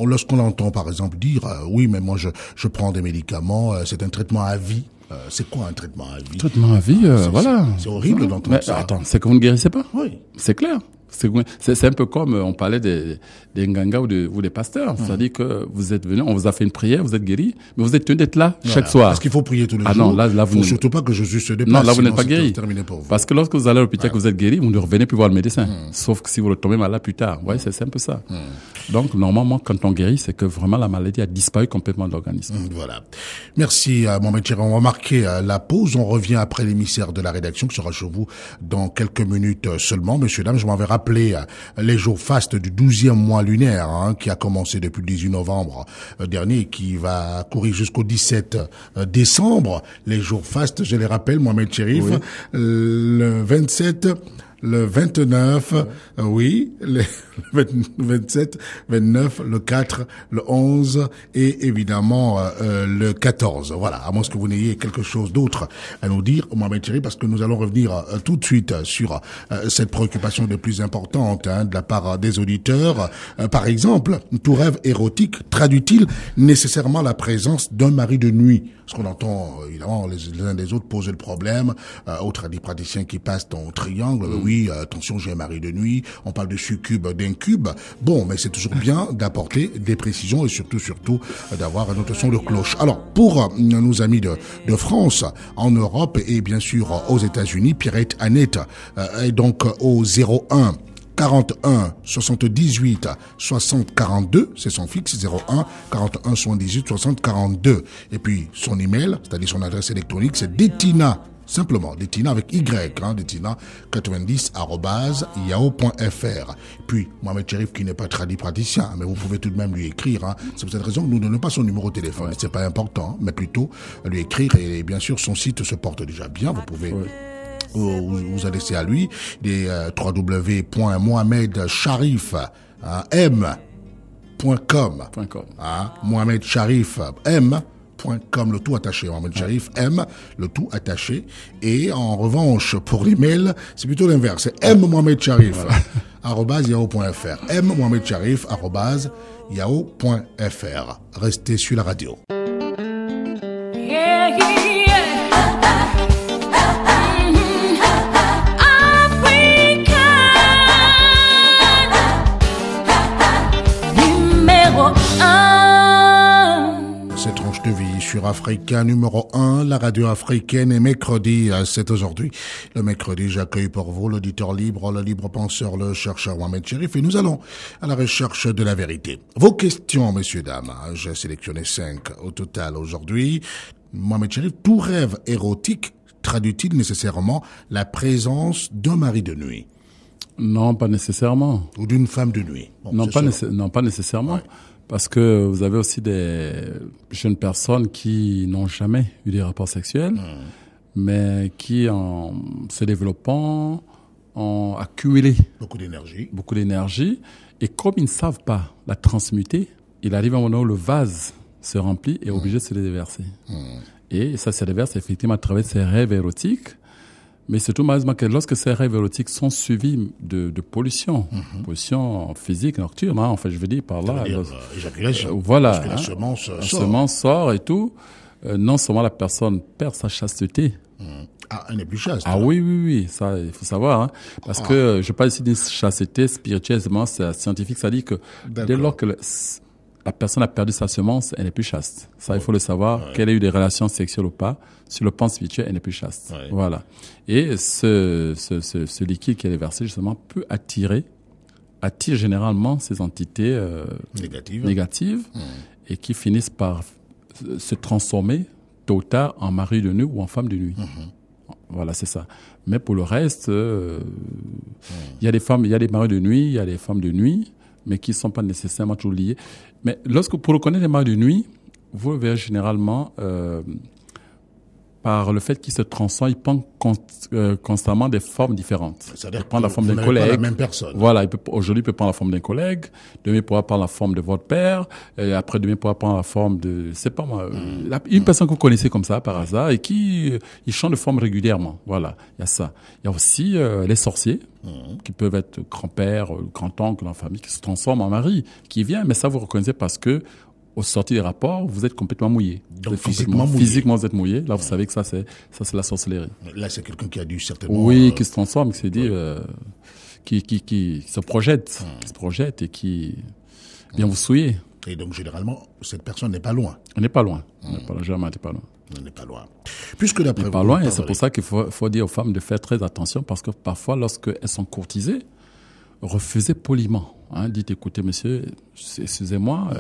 Lorsqu'on entend, par exemple, dire oui, mais moi je prends des médicaments, c'est un traitement à vie. C'est quoi un traitement à vie? Traitement à vie, voilà. C'est horrible d'entendre ça. Attends, c'est que vous ne guérissez pas. Oui. C'est clair. C'est un peu comme on parlait des ngangas ou des pasteurs. C'est-à-dire que vous êtes venu, on vous a fait une prière, vous êtes guéri, mais vous êtes tenu d'être là chaque soir. Parce qu'il faut prier tous les jours. Non, là, vous faut surtout pas que Jésus se déplace. Non, là, vous n'êtes pas guéri. Pour vous. Parce que lorsque vous allez à l'hôpital, que vous êtes guéri, vous ne revenez plus voir le médecin. Sauf que si vous retombez malade plus tard. Ouais, c'est un peu ça. Donc, normalement, quand on guérit, c'est que vraiment la maladie a disparu complètement de l'organisme. Voilà. Merci, Mohamed Thierry. On va marquer la pause. On revient après l'émissaire de la rédaction qui sera chez vous dans quelques minutes seulement. Messieurs, dames, je m'avais rappelé les jours fastes du 12e mois lunaire, qui a commencé depuis le 18 novembre dernier et qui va courir jusqu'au 17 décembre. Les jours fastes, je les rappelle, Mohamed Chérif, le 27, le 29, le 27, 29, le 4, le 11 et évidemment le 14. Voilà, à moins que vous n'ayez quelque chose d'autre à nous dire, Mohamed Thierry, parce que nous allons revenir tout de suite sur cette préoccupation des plus importantes de la part des auditeurs. Par exemple, tout rêve érotique traduit-il nécessairement la présence d'un mari de nuit? Parce qu'on entend évidemment les uns des autres poser le problème aux praticiens qui passent dans le triangle. Oui, attention, j'ai un mari de nuit. On parle de succube, d'incube. Bon, mais c'est toujours bien d'apporter des précisions et surtout d'avoir une notation de cloche. Alors, pour nos amis de France, en Europe et bien sûr aux États-Unis, Pierrette Annette est donc au 01 41 78 60 42, c'est son fixe, 01 41 78 60 42. Et puis son email, c'est-à-dire son adresse électronique, c'est Detina, simplement Detina avec Y, Detina 90@yahoo.fr. Puis Mohamed Chérif, qui n'est pas praticien, mais vous pouvez tout de même lui écrire. C'est pour cette raison que nous ne donnons pas son numéro de téléphone. C'est pas important, mais plutôt lui écrire. Et bien sûr, son site se porte déjà bien. Vous pouvez vous adresser à lui, des www.mohamedcharif.com. Mohamed Charif M.com, le tout attaché, Mohamed Charif M, le tout attaché. Et en revanche, pour l'email, c'est plutôt l'inverse. C'est M Mohamed Charif @yahoo.fr. mmohamedcharif @yahoo.fr. Restez sur la radio. Yeah, yeah, yeah. Africa, numéro 1. Cette tranche de vie sur Africa numéro 1, la radio africaine, et mercredi, c'est aujourd'hui. Le mercredi, j'accueille pour vous l'auditeur libre, le libre penseur, le chercheur Mohamed Cherif, et nous allons à la recherche de la vérité. Vos questions, messieurs, dames, j'ai sélectionné 5 au total aujourd'hui. Mohamed Cherif, tout rêve érotique traduit-il nécessairement la présence d'un mari de nuit? Non, pas nécessairement. Ou d'une femme de nuit? Bon, Non, pas nécessairement. Ouais. Parce que vous avez aussi des jeunes personnes qui n'ont jamais eu des rapports sexuels, mais qui, en se développant, ont accumulé beaucoup d'énergie. Et comme ils ne savent pas la transmuter, il arrive un moment où le vase se remplit et est obligé de se les déverser. Et ça se déverse effectivement à travers ces rêves érotiques. Mais surtout, malheureusement, que lorsque ces rêves érotiques sont suivis de pollution, pollution physique, nocturne, hein, en fait, je veux dire par là. Éjaculation. Voilà. Parce que la semence sort. Semence sort et tout. Non seulement la personne perd sa chasteté. Ah, elle n'est plus chaste. Ah oui, ça, il faut savoir, hein. Parce que je parle ici d'une chasteté spirituellement, c'est scientifique, ça dit que dès lors que la personne a perdu sa semence, elle n'est plus chaste. Ça, il faut le savoir, qu'elle ait eu des relations sexuelles ou pas. Sur le plan spirituel, elle n'est plus chaste. Ouais. Voilà. Et ce liquide qui est versé, justement, peut attire généralement ces entités négatives et qui finissent par se transformer tôt ou tard en mari de nuit ou en femme de nuit. Voilà, c'est ça. Mais pour le reste, il y a des femmes, il y a des maris de nuit, il y a des femmes de nuit, mais qui ne sont pas nécessairement toujours liées. Mais pour reconnaître les maris de nuit, vous le verrez généralement par le fait qu'ils se transforment, ils prennent constamment des formes différentes. C'est-à-dire il prend la forme d'un pas collègue. la même personne. Voilà, aujourd'hui, il peut prendre la forme d'un collègue, demain, il pourra prendre la forme de votre père, et après, demain, il pourra prendre la forme de, c'est pas moi, une personne que vous connaissez comme ça, par hasard, et qui, ils changent de forme régulièrement. Voilà, il y a ça. Il y a aussi les sorciers, qui peuvent être grand-père, grand-oncle dans la famille, qui se transforment en mari, qui vient, mais ça, vous reconnaissez parce que, au sortir des rapports, vous êtes complètement mouillé. Donc physiquement, vous êtes mouillé. Là, vous savez que ça, c'est la sorcellerie. Là, c'est quelqu'un qui a dû certainement... Oui, qui se transforme, qui s'est dit, qui se projette, et qui vient vous souiller. Et donc, généralement, cette personne n'est pas loin. On n'est pas loin. Jamais, on n'est pas loin. On n'est pas loin. Puisque d'après vous... pas loin, et c'est pour ça qu'il faut dire aux femmes de faire très attention, parce que parfois, lorsqu'elles sont courtisées, refusez poliment. Hein, dites, écoutez, monsieur, excusez-moi,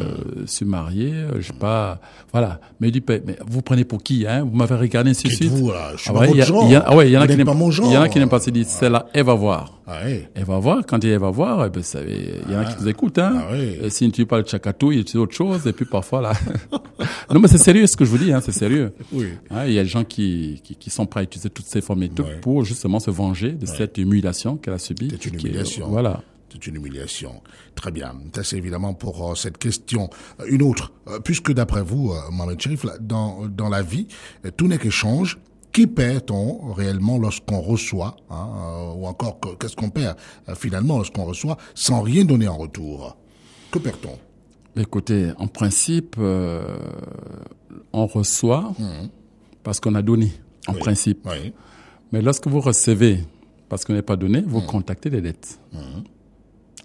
je suis marié, je sais pas, voilà. Mais mais vous prenez pour qui, hein? Vous m'avez regardé ainsi de suite. Vous, là, je suis pas votre genre. Il y en a qui n'aiment pas mon genre. Il y en a qui n'aiment pas se dire, celle-là, elle va voir. Ah oui. Elle va voir, quand elle va voir, il y en a qui vous écoutent, hein. Ah oui. Et si tu n'utilises pas le tchakatou, il utilise autre chose, et puis parfois, là. Non, mais c'est sérieux ce que je vous dis, hein, c'est sérieux. Oui. Hein, il y a des gens qui sont prêts à utiliser toutes ces formes et tout pour justement se venger de cette humiliation qu'elle a subie. C'est une humiliation. Voilà. C'est une humiliation. Très bien. Ça, c'est évidemment pour cette question. Une autre. Puisque d'après vous, Mohamed Cherif, dans la vie, tout n'est qu'échange. Qui perd-on réellement lorsqu'on reçoit, ou encore qu'est-ce qu'on perd finalement lorsqu'on reçoit sans rien donner en retour? Que perd-on? Écoutez, en principe, on reçoit parce qu'on a donné, en principe. Oui. Mais lorsque vous recevez parce qu'on n'est pas donné, vous contactez les dettes.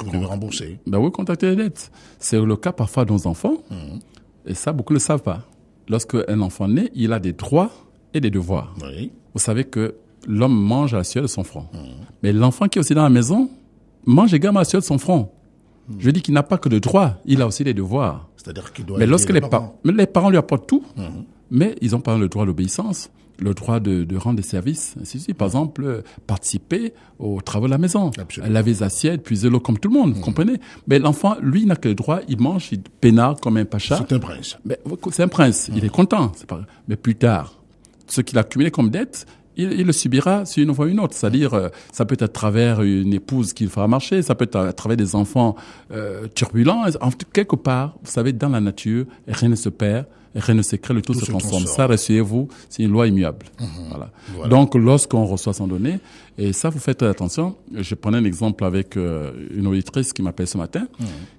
Vous devez rembourser. Ben oui, contactez les dettes. C'est le cas parfois de nos enfants. Et ça, beaucoup ne le savent pas. Lorsqu'un enfant naît, il a des droits et des devoirs. Oui. Vous savez que l'homme mange à la sueur de son front. Mais l'enfant qui est aussi dans la maison mange également à la sueur de son front. Je dis qu'il n'a pas que de droits, il a aussi des devoirs. C'est-à-dire qu'il doit... Mais lorsque les parents lui apportent tout, mais ils ont pas le droit d'obéissance, le droit de rendre des services, ainsi de suite. Par exemple, participer aux travaux de la maison, laver les assiettes, puiser l'eau comme tout le monde, vous comprenez? Mais l'enfant, lui, n'a que le droit, il mange, il peinard comme un pacha. C'est un prince. Mais c'est un prince, il est content. C'est pas... Mais plus tard, ce qu'il a accumulé comme dette, il le subira sur une voie ou une autre. C'est-à-dire, ça peut être à travers une épouse qu'il fera marcher, ça peut être à travers des enfants turbulents. Quelque part, vous savez, dans la nature, rien ne se perd, rien ne se crée, le tout se transforme. Ça, rassurez-vous, c'est une loi immuable. Voilà. Donc, lorsqu'on reçoit son donné, et ça, vous faites attention. Je prenais un exemple avec une auditrice qui m'appelle ce matin,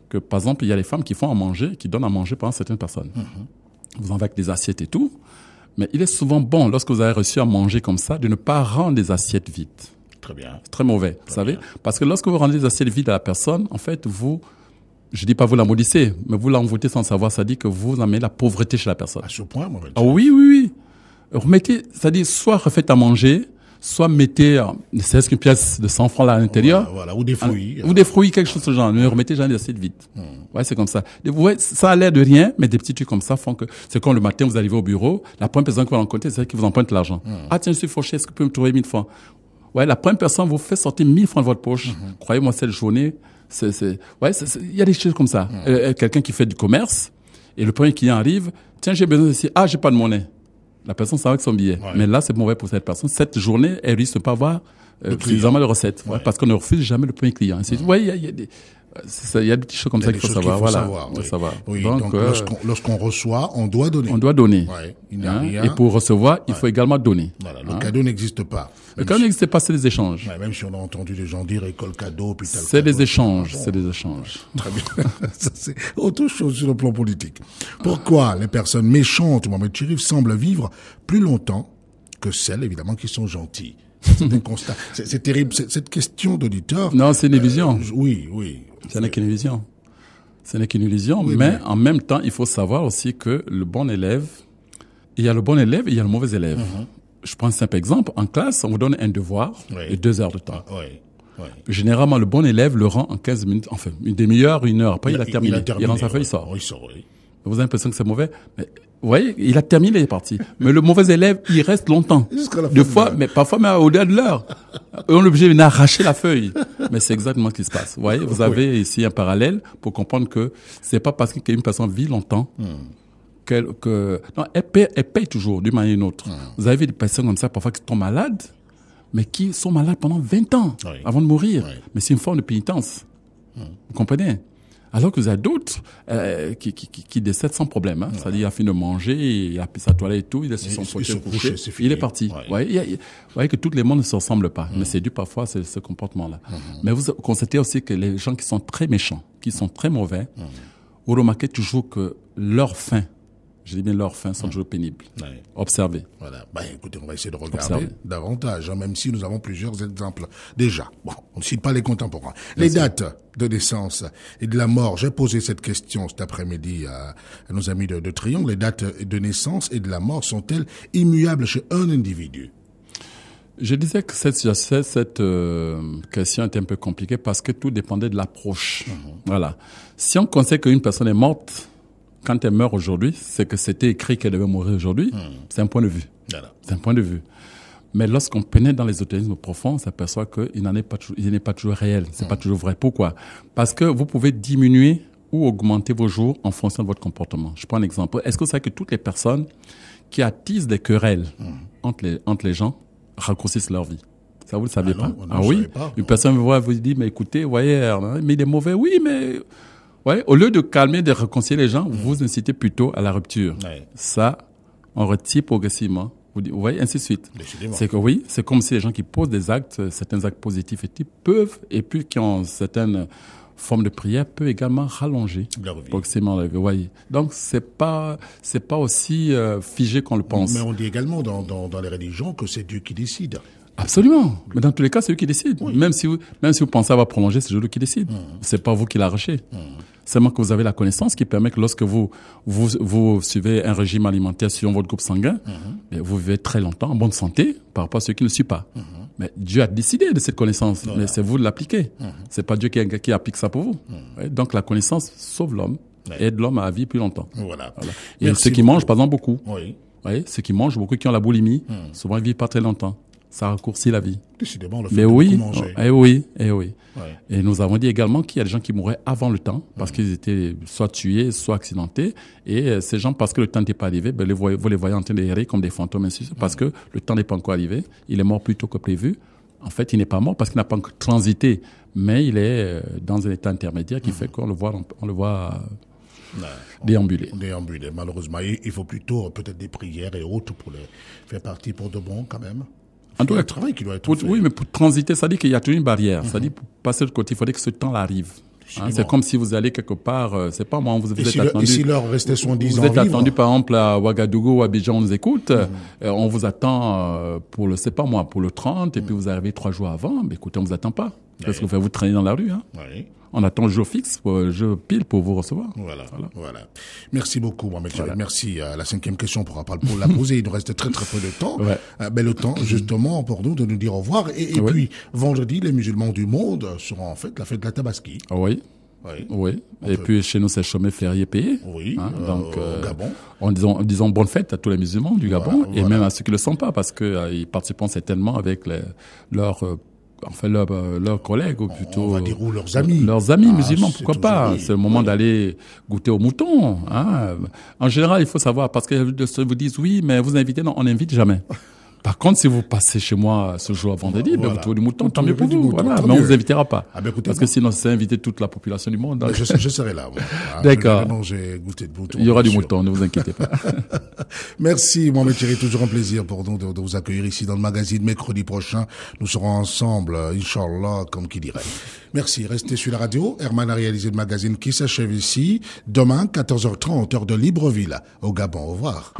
que par exemple, il y a les femmes qui font à manger, qui donnent à manger pendant certaines personnes. Vous en avec des assiettes et tout. Mais il est souvent bon, lorsque vous avez reçu à manger comme ça, de ne pas rendre des assiettes vides. Très bien. C'est très mauvais, vous savez. Parce que lorsque vous rendez des assiettes vides à la personne, en fait, je dis pas vous la maudissez, mais vous l'envoûtez sans savoir, ça dit que vous amenez la pauvreté chez la personne. À ce point, moi, oui. Remettez, c'est-à-dire, soit refaites à manger, soit mettez, ne serait-ce qu'une pièce de 100 francs là à l'intérieur. Voilà, ou des fruits. Ou des fruits, quelque chose de ce genre. Ne remettez jamais des assiettes vides. Ouais, c'est comme ça. Vous voyez, ça a l'air de rien, mais des petits trucs comme ça font que, c'est quand le matin vous arrivez au bureau, la première personne que vous rencontrez, c'est celle qui vous emprunte l'argent. Ah, tiens, je suis fauché, est-ce que vous pouvez me trouver 1000 francs? Ouais, la première personne vous fait sortir 1000 francs de votre poche. Croyez-moi, cette journée, il y a des choses comme ça. Quelqu'un qui fait du commerce, et le premier client arrive, tiens, j'ai besoin de ceci. Ah, j'ai pas de monnaie. La personne s'en va avec son billet. Mais là, c'est mauvais pour cette personne. Cette journée, elle risque de pas avoir suffisamment de recettes. Parce qu'on ne refuse jamais le premier client. Il y a des petites choses comme ça qu'il faut savoir. Savoir. Oui, donc lorsqu'on reçoit, on doit donner. On doit donner. Il n'y a rien. Et pour recevoir, il faut également donner. Voilà, le cadeau n'existe pas. Le cadeau n'existe pas, c'est des échanges. Même si on a entendu des gens dire école cadeau, hôpital cadeau. C'est des échanges, c'est des échanges. Très bien. Ça, c'est autre chose sur le plan politique. Pourquoi les personnes méchantes, Mohamed Chérif, semblent vivre plus longtemps que celles, évidemment, qui sont gentilles? C'est un constat. C'est terrible. Cette question d'auditeur. Non, c'est une illusion. Oui. Ce n'est qu'une illusion. Ce n'est qu'une illusion, mais en même temps, il faut savoir aussi que le bon élève, il y a le bon élève et il y a le mauvais élève. Je prends un simple exemple. En classe, on vous donne un devoir et 2 heures de temps. Généralement, le bon élève le rend en 15 minutes, enfin, une demi-heure, 1 heure. Après, il a terminé. Il rend sa feuille, il sort. Vous avez l'impression que c'est mauvais, mais vous voyez, il a terminé, il est parti. Mais le mauvais élève, il reste longtemps. Mais parfois même au-delà de l'heure. On est obligé d'arracher la feuille. Mais c'est exactement ce qui se passe. Vous voyez, vous avez ici un parallèle pour comprendre que c'est pas parce qu'une personne vit longtemps non, elle paye toujours d'une manière ou d'une autre. Vous avez des personnes comme ça, parfois, qui tombent malades, mais qui sont malades pendant 20 ans avant de mourir. Mais c'est une forme de pénitence. Vous comprenez? Alors que vous avez d'autres qui décèdent sans problème. C'est-à-dire, il a fini de manger, il a pris sa toilette et tout, il a son fauteuil couché, il est parti. Vous voyez que tous les mondes ne se ressemblent pas. Mais c'est dû parfois à ce comportement-là. Mais vous constatez aussi que les gens qui sont très méchants, qui sont très mauvais, vous remarquez toujours que leur fin, je dis bien leurs fins sont toujours pénibles. Observez. Voilà. Écoutez, on va essayer de regarder davantage, même si nous avons plusieurs exemples déjà. Bon, on ne cite pas les contemporains. Les dates de naissance et de la mort. J'ai posé cette question cet après-midi à nos amis de Triangle. Les dates de naissance et de la mort sont-elles immuables chez un individu? Je disais que cette question était un peu compliquée parce que tout dépendait de l'approche. Voilà. Si on considère qu'une personne est morte, quand elle meurt aujourd'hui, c'est que c'était écrit qu'elle devait mourir aujourd'hui. C'est un point de vue. C'est un point de vue. Mais lorsqu'on pénètre dans l'ésotérisme profond, on s'aperçoit qu'il n'est pas toujours réel. C'est pas toujours vrai. Pourquoi? Parce que vous pouvez diminuer ou augmenter vos jours en fonction de votre comportement. Je prends un exemple. Est-ce que vous savez que toutes les personnes qui attisent des querelles entre les gens raccourcissent leur vie? Ça, vous le saviez pas? Oui. Une personne vous dit, mais écoutez, vous voyez, mais il est mauvais. Oui, mais au lieu de calmer, de réconcilier les gens, vous incitez plutôt à la rupture. Ça, on retire progressivement. Vous voyez, ainsi de suite. C'est que c'est comme si les gens qui posent des actes, certains actes positifs et puis qui ont certaines formes de prière, peuvent également rallonger progressivement la vie. Voyez. Donc, c'est pas aussi figé qu'on le pense. Mais on dit également dans les religions que c'est Dieu qui décide. Absolument. Mais dans tous les cas, c'est lui qui décide. Même si vous pensez avoir prolongé, c'est lui qui décide. C'est pas vous qui l'arrachez. Seulement que vous avez la connaissance qui permet que lorsque vous suivez un régime alimentaire suivant votre groupe sanguin, vous vivez très longtemps en bonne santé par rapport à ceux qui ne le suivent pas. Mais Dieu a décidé de cette connaissance. Mais c'est vous de l'appliquer. C'est pas Dieu qui applique ça pour vous. Donc la connaissance sauve l'homme, aide l'homme à vivre plus longtemps. Voilà. Et ceux qui mangent, par exemple, beaucoup. Ceux qui mangent beaucoup, qui ont la boulimie, souvent ils vivent pas très longtemps. Ça raccourcit la vie. Décidément, le fait Mais de oui, beaucoup manger. oui. Ouais. Et nous avons dit également qu'il y a des gens qui mouraient avant le temps parce qu'ils étaient soit tués, soit accidentés. Et ces gens, parce que le temps n'était pas arrivé, ben, vous les voyez en train d'errer comme des fantômes, ainsi de suite, parce que le temps n'est pas encore arrivé. Il est mort plus tôt que prévu. En fait, il n'est pas mort parce qu'il n'a pas encore transité, mais il est dans un état intermédiaire qui fait qu'on le voit déambuler. Déambuler, malheureusement. Il faut plutôt peut-être des prières et autres pour les faire partie pour de bon, quand même. En tout cas, un travail qui doit être fait. Oui, mais pour transiter, ça dit qu'il y a toujours une barrière. Ça dit pour passer de côté, il faudrait que ce temps arrive. C'est comme si vous allez quelque part, c'est pas moi, vous êtes attendu. Et si l'heure restait 70 ans vous êtes attendu, par exemple, à Ouagadougou ou à Abidjan, on nous écoute, on vous attend pour le 30, et puis vous arrivez 3 jours avant, mais écoutez, on vous attend pas. Parce que vous traîner dans la rue, hein. Oui. On attend le jour fixe, jour pile pour vous recevoir. Voilà. Merci beaucoup, Mohamed Cherif. Merci. La 5e question, on pourra pas la poser. Il nous reste très peu de temps. Mais le temps, justement, pour nous de nous dire au revoir. Et puis, vendredi, les musulmans du monde seront en fait la fête de la Tabaski. Oui. Et puis, chez nous, c'est chômé férié payé. Oui. Donc, au Gabon. En disant bonne fête à tous les musulmans du Gabon et même à ceux qui le sont pas parce que ils participent certainement avec leurs collègues, ou plutôt. On va dire ou leurs amis. Leurs amis musulmans, pourquoi pas. C'est le moment d'aller goûter au mouton, hein. En général, il faut savoir, parce que vous disent oui, mais vous invitez, non, on n'invite jamais. Par contre, si vous passez chez moi ce jour vendredi, vous trouvez du mouton, tant mieux pour vous. Voilà. Mais on vous invitera pas. Parce que sinon, c'est inviter toute la population du monde. Je serai là. D'accord. J'ai goûté de mouton. Il y aura du mouton, ne vous inquiétez pas. Merci, Mohamed Cherif. Toujours un plaisir pour nous de vous accueillir ici dans le magazine. Mercredi prochain, nous serons ensemble, Inch'Allah, comme qui dirait. Merci. Restez sur la radio. Herman a réalisé le magazine qui s'achève ici. Demain, 14h30, heure de Libreville, au Gabon. Au revoir.